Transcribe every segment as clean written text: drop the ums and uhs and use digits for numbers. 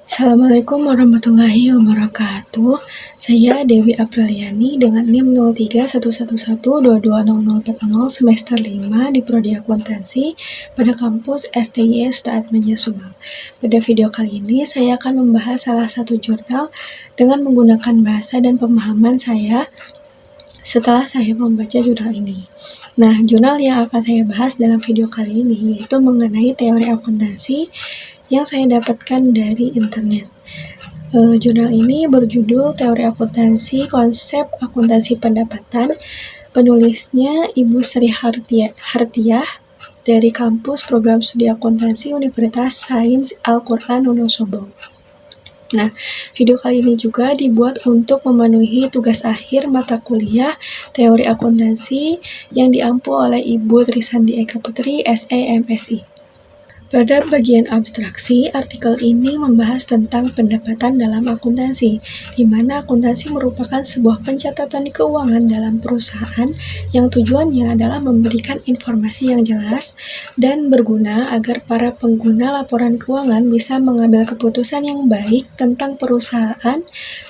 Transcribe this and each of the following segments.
Assalamualaikum warahmatullahi wabarakatuh. Saya Dewi Apriliani dengan NIM 0311122040 semester 5 di Prodi Akuntansi pada kampus STY Atmajaya Subang. Pada video kali ini saya akan membahas salah satu jurnal dengan menggunakan bahasa dan pemahaman saya setelah saya membaca jurnal ini. Nah, jurnal yang akan saya bahas dalam video kali ini yaitu mengenai teori akuntansi yang saya dapatkan dari internet. Jurnal ini berjudul Teori Akuntansi, Konsep Akuntansi Pendapatan. Penulisnya Ibu Sri Hartiah dari kampus Program Studi Akuntansi Universitas Sains Al-Quran Wonosobo. Nah, video kali ini juga dibuat untuk memenuhi tugas akhir mata kuliah Teori Akuntansi yang diampu oleh Ibu Trisandi Eka Putri, SE MSI. Pada bagian abstraksi, artikel ini membahas tentang pendapatan dalam akuntansi, di mana akuntansi merupakan sebuah pencatatan keuangan dalam perusahaan yang tujuannya adalah memberikan informasi yang jelas dan berguna agar para pengguna laporan keuangan bisa mengambil keputusan yang baik tentang perusahaan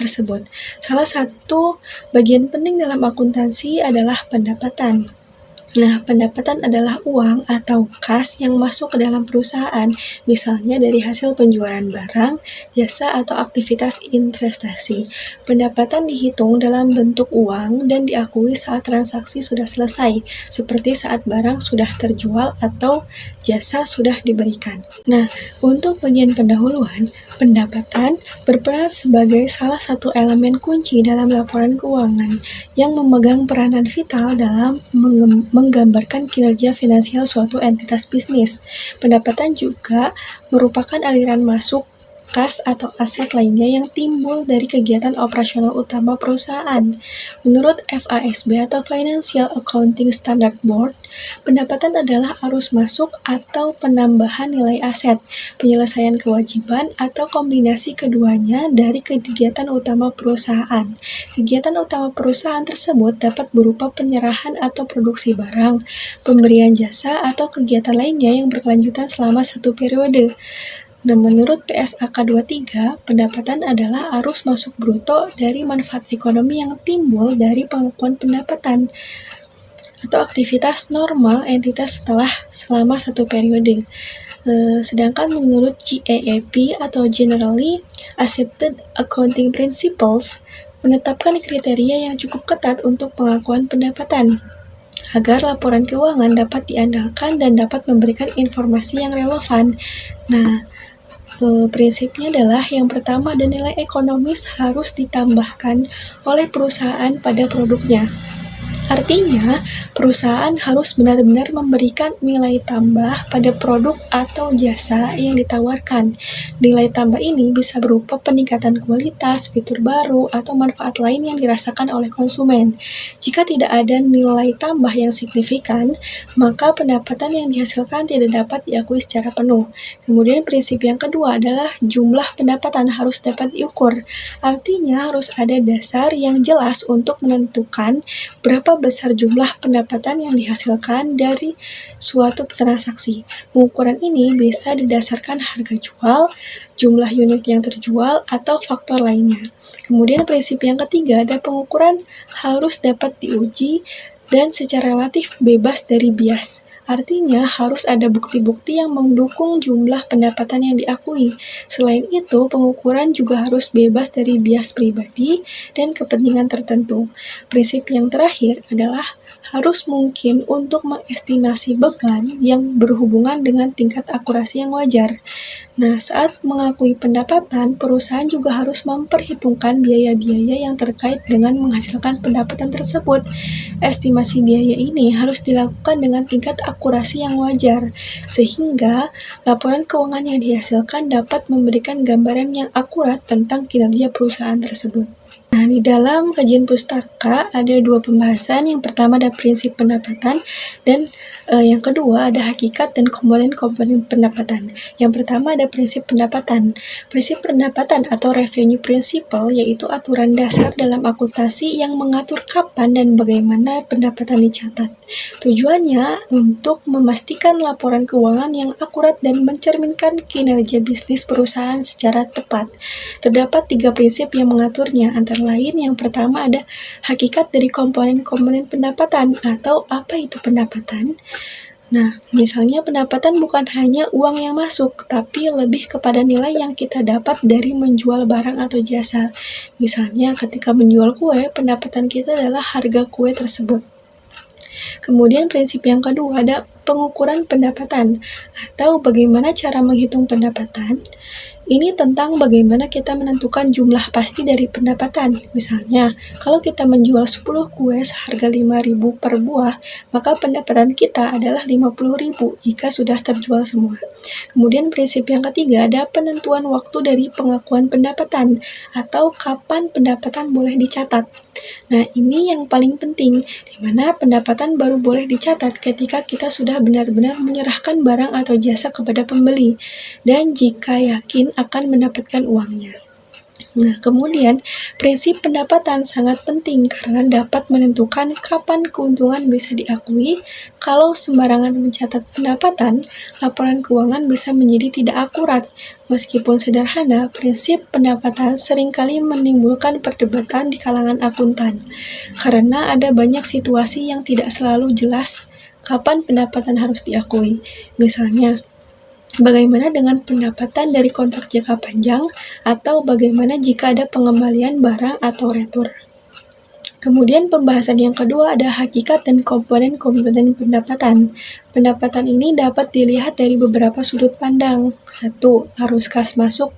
tersebut. Salah satu bagian penting dalam akuntansi adalah pendapatan. Nah, pendapatan adalah uang atau kas yang masuk ke dalam perusahaan, misalnya dari hasil penjualan barang, jasa, atau aktivitas investasi. Pendapatan dihitung dalam bentuk uang dan diakui saat transaksi sudah selesai, seperti saat barang sudah terjual atau jasa sudah diberikan. Nah, untuk bagian pendahuluan, pendapatan berperan sebagai salah satu elemen kunci dalam laporan keuangan yang memegang peranan vital dalam menggambarkan kinerja finansial suatu entitas bisnis. Pendapatan juga merupakan aliran masuk kas atau aset lainnya yang timbul dari kegiatan operasional utama perusahaan. Menurut FASB atau Financial Accounting Standard Board, pendapatan adalah arus masuk atau penambahan nilai aset, penyelesaian kewajiban, atau kombinasi keduanya dari kegiatan utama perusahaan. Kegiatan utama perusahaan tersebut dapat berupa penyerahan atau produksi barang, pemberian jasa, atau kegiatan lainnya yang berkelanjutan selama satu periode. Nah, menurut PSAK 23, pendapatan adalah arus masuk bruto dari manfaat ekonomi yang timbul dari pengakuan pendapatan atau aktivitas normal entitas selama satu periode. Sedangkan menurut GAAP atau Generally Accepted Accounting Principles, menetapkan kriteria yang cukup ketat untuk pengakuan pendapatan agar laporan keuangan dapat diandalkan dan dapat memberikan informasi yang relevan. Nah, prinsipnya adalah yang pertama, dan nilai ekonomis harus ditambahkan oleh perusahaan pada produknya. Artinya, perusahaan harus benar-benar memberikan nilai tambah pada produk atau jasa yang ditawarkan. Nilai tambah ini bisa berupa peningkatan kualitas, fitur baru, atau manfaat lain yang dirasakan oleh konsumen. Jika tidak ada nilai tambah yang signifikan, maka pendapatan yang dihasilkan tidak dapat diakui secara penuh. Kemudian prinsip yang kedua adalah jumlah pendapatan harus dapat diukur. Artinya, harus ada dasar yang jelas untuk menentukan berapa besar jumlah pendapatan yang dihasilkan dari suatu transaksi. Pengukuran ini bisa didasarkan harga jual, jumlah unit yang terjual, atau faktor lainnya. Kemudian prinsip yang ketiga ada pengukuran harus dapat diuji dan secara relatif bebas dari bias. Artinya harus ada bukti-bukti yang mendukung jumlah pendapatan yang diakui. Selain itu, pengukuran juga harus bebas dari bias pribadi dan kepentingan tertentu. Prinsip yang terakhir adalah harus mungkin untuk mengestimasi beban yang berhubungan dengan tingkat akurasi yang wajar. Nah, saat mengakui pendapatan, perusahaan juga harus memperhitungkan biaya-biaya yang terkait dengan menghasilkan pendapatan tersebut. Estimasi biaya ini harus dilakukan dengan tingkat akurasi yang wajar, sehingga laporan keuangan yang dihasilkan dapat memberikan gambaran yang akurat tentang kinerja perusahaan tersebut. Nah, di dalam kajian pustaka ada dua pembahasan. Yang pertama ada prinsip pendapatan dan yang kedua ada hakikat dan komponen-komponen pendapatan. Yang pertama ada prinsip pendapatan. Prinsip pendapatan atau revenue principle yaitu aturan dasar dalam akuntansi yang mengatur kapan dan bagaimana pendapatan dicatat. Tujuannya untuk memastikan laporan keuangan yang akurat dan mencerminkan kinerja bisnis perusahaan secara tepat. Terdapat 3 prinsip yang mengaturnya, antara lain yang pertama ada hakikat dari komponen-komponen pendapatan atau apa itu pendapatan. Nah, misalnya pendapatan bukan hanya uang yang masuk, tapi lebih kepada nilai yang kita dapat dari menjual barang atau jasa. Misalnya ketika menjual kue, pendapatan kita adalah harga kue tersebut. Kemudian prinsip yang kedua ada pengukuran pendapatan atau bagaimana cara menghitung pendapatan. Ini tentang bagaimana kita menentukan jumlah pasti dari pendapatan. Misalnya, kalau kita menjual 10 kue seharga 5.000 per buah, maka pendapatan kita adalah 50.000 jika sudah terjual semua. Kemudian prinsip yang ketiga ada penentuan waktu dari pengakuan pendapatan atau kapan pendapatan boleh dicatat. Nah, ini yang paling penting, di mana pendapatan baru boleh dicatat ketika kita sudah benar-benar menyerahkan barang atau jasa kepada pembeli, dan jika yakin akan mendapatkan uangnya. Nah, kemudian prinsip pendapatan sangat penting karena dapat menentukan kapan keuntungan bisa diakui. Kalau sembarangan mencatat pendapatan, laporan keuangan bisa menjadi tidak akurat. Meskipun sederhana, prinsip pendapatan seringkali menimbulkan perdebatan di kalangan akuntan, karena ada banyak situasi yang tidak selalu jelas kapan pendapatan harus diakui. Misalnya, bagaimana dengan pendapatan dari kontrak jangka panjang atau bagaimana jika ada pengembalian barang atau retur. Kemudian pembahasan yang kedua ada hakikat dan komponen-komponen pendapatan. Pendapatan ini dapat dilihat dari beberapa sudut pandang. 1. Arus kas masuk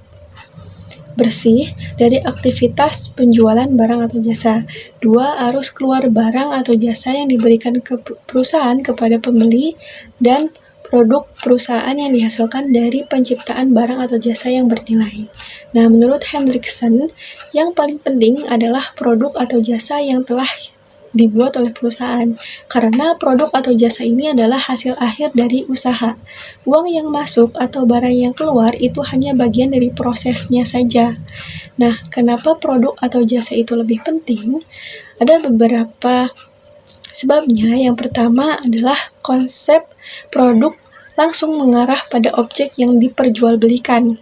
bersih dari aktivitas penjualan barang atau jasa. 2. Arus keluar barang atau jasa yang diberikan ke perusahaan kepada pembeli dan produk perusahaan yang dihasilkan dari penciptaan barang atau jasa yang bernilai. Nah, menurut Hendriksen, yang paling penting adalah produk atau jasa yang telah dibuat oleh perusahaan, karena produk atau jasa ini adalah hasil akhir dari usaha. Uang yang masuk atau barang yang keluar itu hanya bagian dari prosesnya saja. Nah, kenapa produk atau jasa itu lebih penting? Ada beberapa sebabnya. Yang pertama adalah konsep produk langsung mengarah pada objek yang diperjualbelikan,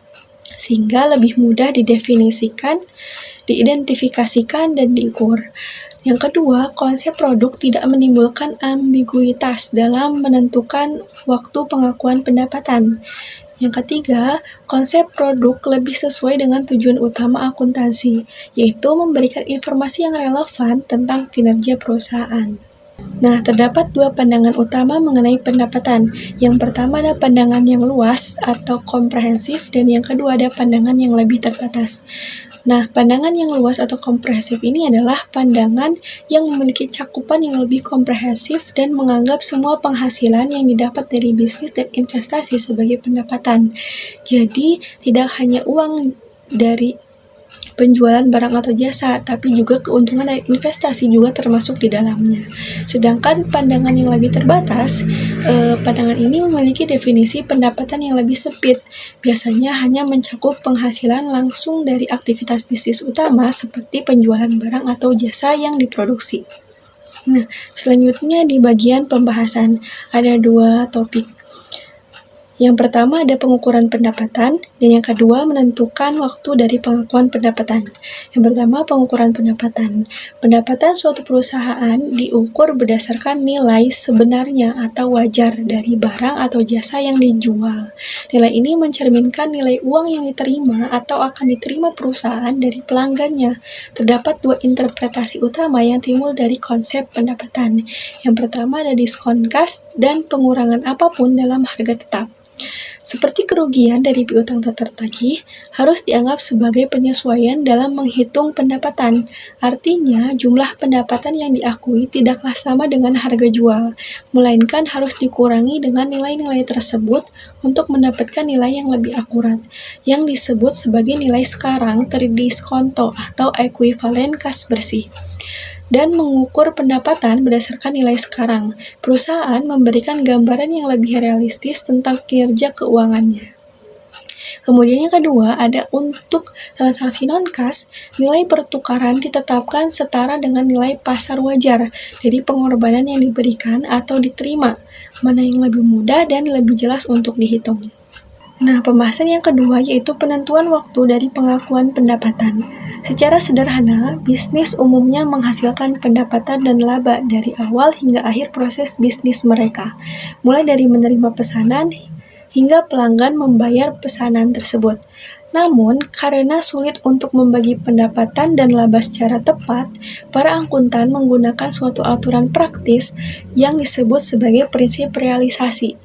sehingga lebih mudah didefinisikan, diidentifikasikan, dan diukur. Yang kedua, konsep produk tidak menimbulkan ambiguitas dalam menentukan waktu pengakuan pendapatan. Yang ketiga, konsep produk lebih sesuai dengan tujuan utama akuntansi, yaitu memberikan informasi yang relevan tentang kinerja perusahaan. Nah, terdapat 2 pandangan utama mengenai pendapatan. Yang pertama ada pandangan yang luas atau komprehensif, dan yang kedua ada pandangan yang lebih terbatas. Nah, pandangan yang luas atau komprehensif ini adalah pandangan yang memiliki cakupan yang lebih komprehensif dan menganggap semua penghasilan yang didapat dari bisnis dan investasi sebagai pendapatan. Jadi, tidak hanya uang dari penjualan barang atau jasa, tapi juga keuntungan dari investasi juga termasuk di dalamnya. Sedangkan pandangan yang lebih terbatas, pandangan ini memiliki definisi pendapatan yang lebih sempit. Biasanya hanya mencakup penghasilan langsung dari aktivitas bisnis utama seperti penjualan barang atau jasa yang diproduksi. Nah, selanjutnya di bagian pembahasan ada 2 topik. Yang pertama ada pengukuran pendapatan, dan yang kedua menentukan waktu dari pengakuan pendapatan. Yang pertama pengukuran pendapatan. Pendapatan suatu perusahaan diukur berdasarkan nilai sebenarnya atau wajar dari barang atau jasa yang dijual. Nilai ini mencerminkan nilai uang yang diterima atau akan diterima perusahaan dari pelanggannya. Terdapat 2 interpretasi utama yang timbul dari konsep pendapatan. Yang pertama ada diskon kas dan pengurangan apapun dalam harga tetap. Seperti kerugian dari piutang tak tertagih, harus dianggap sebagai penyesuaian dalam menghitung pendapatan. Artinya, jumlah pendapatan yang diakui tidaklah sama dengan harga jual, melainkan harus dikurangi dengan nilai-nilai tersebut untuk mendapatkan nilai yang lebih akurat, yang disebut sebagai nilai sekarang terdiskonto atau ekuivalen kas bersih. Dan mengukur pendapatan berdasarkan nilai sekarang. Perusahaan memberikan gambaran yang lebih realistis tentang kinerja keuangannya. Kemudian yang kedua, ada untuk transaksi non-kas, nilai pertukaran ditetapkan setara dengan nilai pasar wajar dari pengorbanan yang diberikan atau diterima, mana yang lebih mudah dan lebih jelas untuk dihitung. Nah, pembahasan yang kedua yaitu penentuan waktu dari pengakuan pendapatan. Secara sederhana, bisnis umumnya menghasilkan pendapatan dan laba dari awal hingga akhir proses bisnis mereka, mulai dari menerima pesanan hingga pelanggan membayar pesanan tersebut. Namun, karena sulit untuk membagi pendapatan dan laba secara tepat, para akuntan menggunakan suatu aturan praktis yang disebut sebagai prinsip realisasi.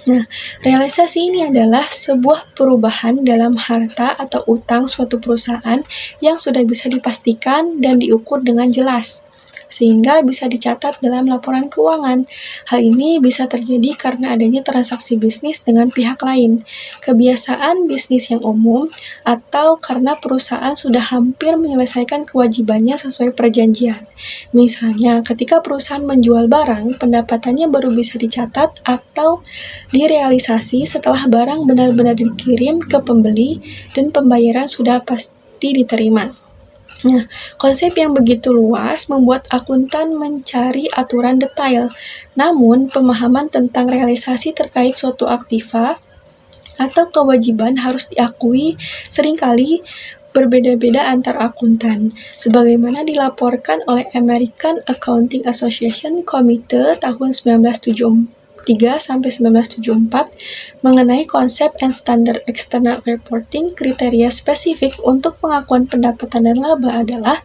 Nah, realisasi ini adalah sebuah perubahan dalam harta atau utang suatu perusahaan yang sudah bisa dipastikan dan diukur dengan jelas, sehingga bisa dicatat dalam laporan keuangan. Hal ini bisa terjadi karena adanya transaksi bisnis dengan pihak lain, kebiasaan bisnis yang umum, atau karena perusahaan sudah hampir menyelesaikan kewajibannya sesuai perjanjian. Misalnya, ketika perusahaan menjual barang, pendapatannya baru bisa dicatat atau direalisasi setelah barang benar-benar dikirim ke pembeli dan pembayaran sudah pasti diterima. Nah, konsep yang begitu luas membuat akuntan mencari aturan detail. Namun, pemahaman tentang realisasi terkait suatu aktiva atau kewajiban harus diakui seringkali berbeda-beda antar akuntan, sebagaimana dilaporkan oleh American Accounting Association Committee tahun 1973-1974 mengenai konsep and standard external reporting. Kriteria spesifik untuk pengakuan pendapatan dan laba adalah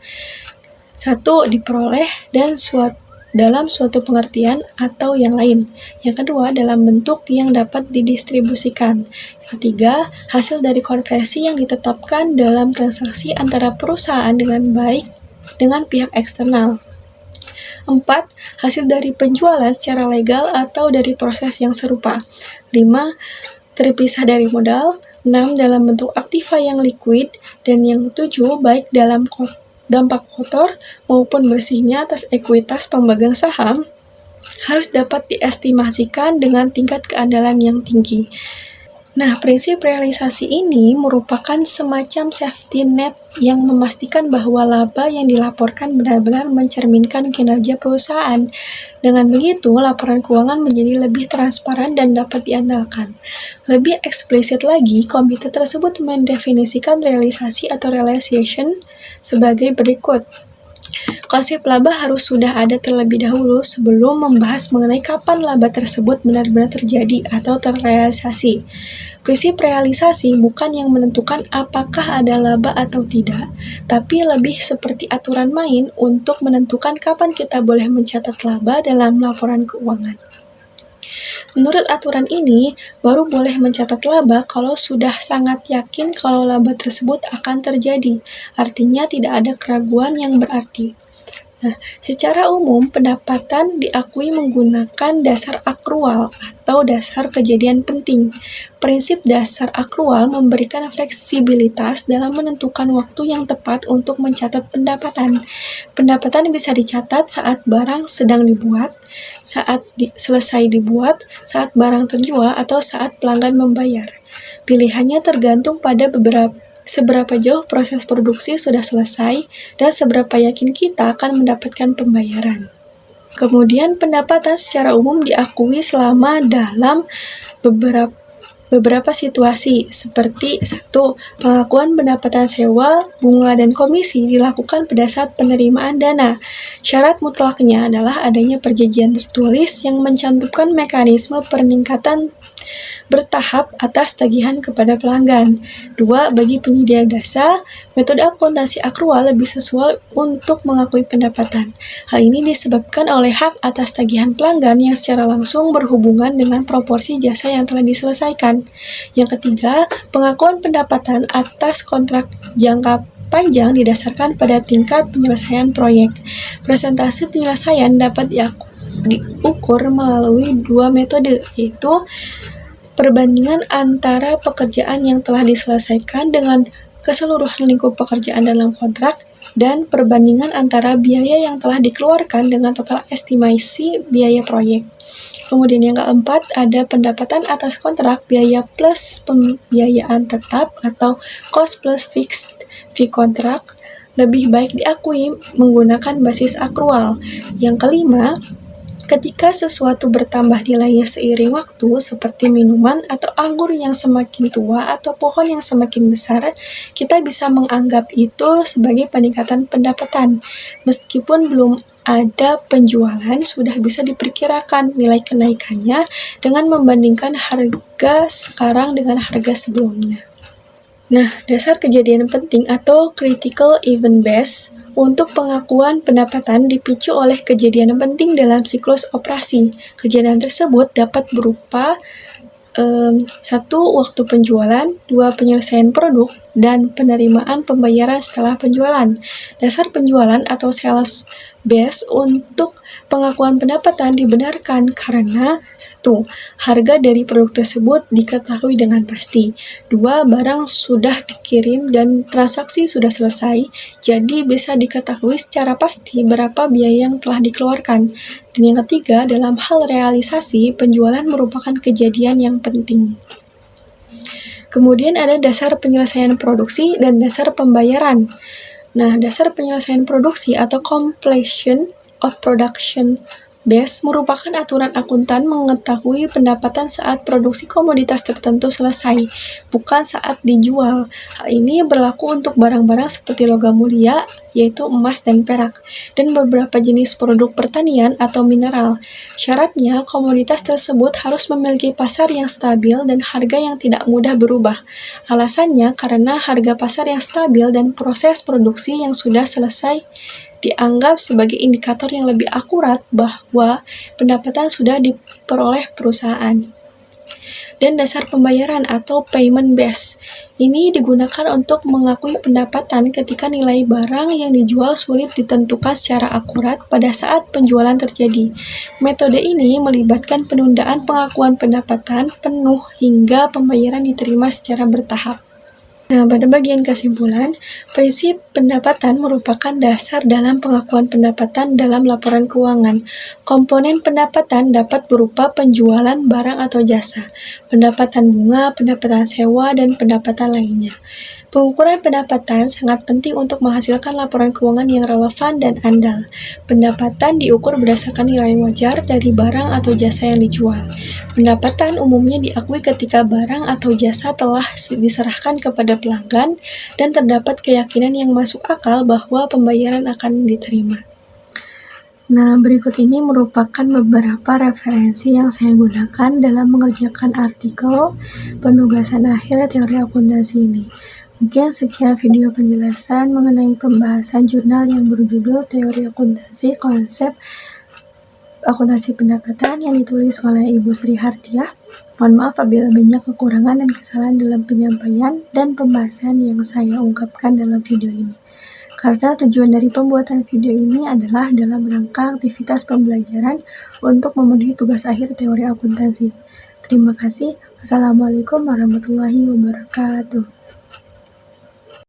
1. Diperoleh dan dalam suatu pengertian atau yang lain. Yang kedua, dalam bentuk yang dapat didistribusikan. Yang ketiga, hasil dari konversi yang ditetapkan dalam transaksi antara perusahaan dengan baik dengan pihak eksternal. 4. Hasil dari penjualan secara legal atau dari proses yang serupa. 5. Terpisah dari modal. 6. Dalam bentuk aktiva yang liquid. Dan yang 7. Baik dalam dampak kotor maupun bersihnya atas ekuitas pemegang saham harus dapat diestimasikan dengan tingkat keandalan yang tinggi. Nah, prinsip realisasi ini merupakan semacam safety net yang memastikan bahwa laba yang dilaporkan benar-benar mencerminkan kinerja perusahaan. Dengan begitu, laporan keuangan menjadi lebih transparan dan dapat diandalkan. Lebih eksplisit lagi, komite tersebut mendefinisikan realisasi atau realization sebagai berikut. Konsep laba harus sudah ada terlebih dahulu sebelum membahas mengenai kapan laba tersebut benar-benar terjadi atau terrealisasi. Prinsip realisasi bukan yang menentukan apakah ada laba atau tidak, tapi lebih seperti aturan main untuk menentukan kapan kita boleh mencatat laba dalam laporan keuangan. Menurut aturan ini, baru boleh mencatat laba kalau sudah sangat yakin kalau laba tersebut akan terjadi, artinya tidak ada keraguan yang berarti. Nah, secara umum, pendapatan diakui menggunakan dasar akrual atau dasar kejadian penting. Prinsip dasar akrual memberikan fleksibilitas dalam menentukan waktu yang tepat untuk mencatat pendapatan. Pendapatan bisa dicatat saat barang sedang dibuat, saat selesai dibuat, saat barang terjual, atau saat pelanggan membayar. Pilihannya tergantung pada seberapa jauh proses produksi sudah selesai dan seberapa yakin kita akan mendapatkan pembayaran. Kemudian pendapatan secara umum diakui selama dalam beberapa situasi seperti 1. Pengakuan pendapatan sewa, bunga, dan komisi dilakukan pada saat penerimaan dana. Syarat mutlaknya adalah adanya perjanjian tertulis yang mencantumkan mekanisme peningkatan bertahap atas tagihan kepada pelanggan. 2. Bagi penyedia jasa, metode akuntansi akrual lebih sesuai untuk mengakui pendapatan. Hal ini disebabkan oleh hak atas tagihan pelanggan yang secara langsung berhubungan dengan proporsi jasa yang telah diselesaikan. Yang ketiga, pengakuan pendapatan atas kontrak jangka panjang didasarkan pada tingkat penyelesaian proyek. Persentase penyelesaian dapat diukur melalui dua metode, yaitu perbandingan antara pekerjaan yang telah diselesaikan dengan keseluruhan lingkup pekerjaan dalam kontrak, dan perbandingan antara biaya yang telah dikeluarkan dengan total estimasi biaya proyek. Kemudian yang keempat, ada pendapatan atas kontrak biaya plus pembiayaan tetap atau cost plus fixed fee kontrak, lebih baik diakui menggunakan basis akrual. Yang kelima, ketika sesuatu bertambah nilainya seiring waktu, seperti minuman atau anggur yang semakin tua atau pohon yang semakin besar, kita bisa menganggap itu sebagai peningkatan pendapatan. Meskipun belum ada penjualan, sudah bisa diperkirakan nilai kenaikannya dengan membandingkan harga sekarang dengan harga sebelumnya. Nah, dasar kejadian penting atau critical event base untuk pengakuan pendapatan dipicu oleh kejadian penting dalam siklus operasi. Kejadian tersebut dapat berupa 1. Waktu penjualan, 2. Penyelesaian produk, dan penerimaan pembayaran setelah penjualan. Dasar penjualan atau sales base untuk pengakuan pendapatan dibenarkan karena 1. Harga dari produk tersebut diketahui dengan pasti. 2. Barang sudah dikirim dan transaksi sudah selesai, jadi bisa diketahui secara pasti berapa biaya yang telah dikeluarkan. Dan yang ketiga, dalam hal realisasi, penjualan merupakan kejadian yang penting. Kemudian ada dasar penyelesaian produksi dan dasar pembayaran. Nah, dasar penyelesaian produksi atau completion of production base merupakan aturan akuntan mengetahui pendapatan saat produksi komoditas tertentu selesai, bukan saat dijual. Hal ini berlaku untuk barang-barang seperti logam mulia, yaitu emas dan perak, dan beberapa jenis produk pertanian atau mineral. Syaratnya, komoditas tersebut harus memiliki pasar yang stabil dan harga yang tidak mudah berubah. Alasannya karena harga pasar yang stabil dan proses produksi yang sudah selesai dianggap sebagai indikator yang lebih akurat bahwa pendapatan sudah diperoleh perusahaan. Dan dasar pembayaran atau payment base. Ini digunakan untuk mengakui pendapatan ketika nilai barang yang dijual sulit ditentukan secara akurat pada saat penjualan terjadi. Metode ini melibatkan penundaan pengakuan pendapatan penuh hingga pembayaran diterima secara bertahap. Nah, pada bagian kesimpulan, prinsip pendapatan merupakan dasar dalam pengakuan pendapatan dalam laporan keuangan. Komponen pendapatan dapat berupa penjualan barang atau jasa, pendapatan bunga, pendapatan sewa, dan pendapatan lainnya. Pengukuran pendapatan sangat penting untuk menghasilkan laporan keuangan yang relevan dan andal. Pendapatan diukur berdasarkan nilai wajar dari barang atau jasa yang dijual. Pendapatan umumnya diakui ketika barang atau jasa telah diserahkan kepada pelanggan dan terdapat keyakinan yang masuk akal bahwa pembayaran akan diterima. Nah, berikut ini merupakan beberapa referensi yang saya gunakan dalam mengerjakan artikel penugasan akhir teori akuntansi ini. Mungkin sekian video penjelasan mengenai pembahasan jurnal yang berjudul Teori Akuntansi Konsep Akuntansi Pendapatan yang ditulis oleh Ibu Sri Hardiah. Mohon maaf apabila banyak kekurangan dan kesalahan dalam penyampaian dan pembahasan yang saya ungkapkan dalam video ini. Karena tujuan dari pembuatan video ini adalah dalam rangka aktivitas pembelajaran untuk memenuhi tugas akhir teori akuntansi. Terima kasih. Wassalamualaikum warahmatullahi wabarakatuh.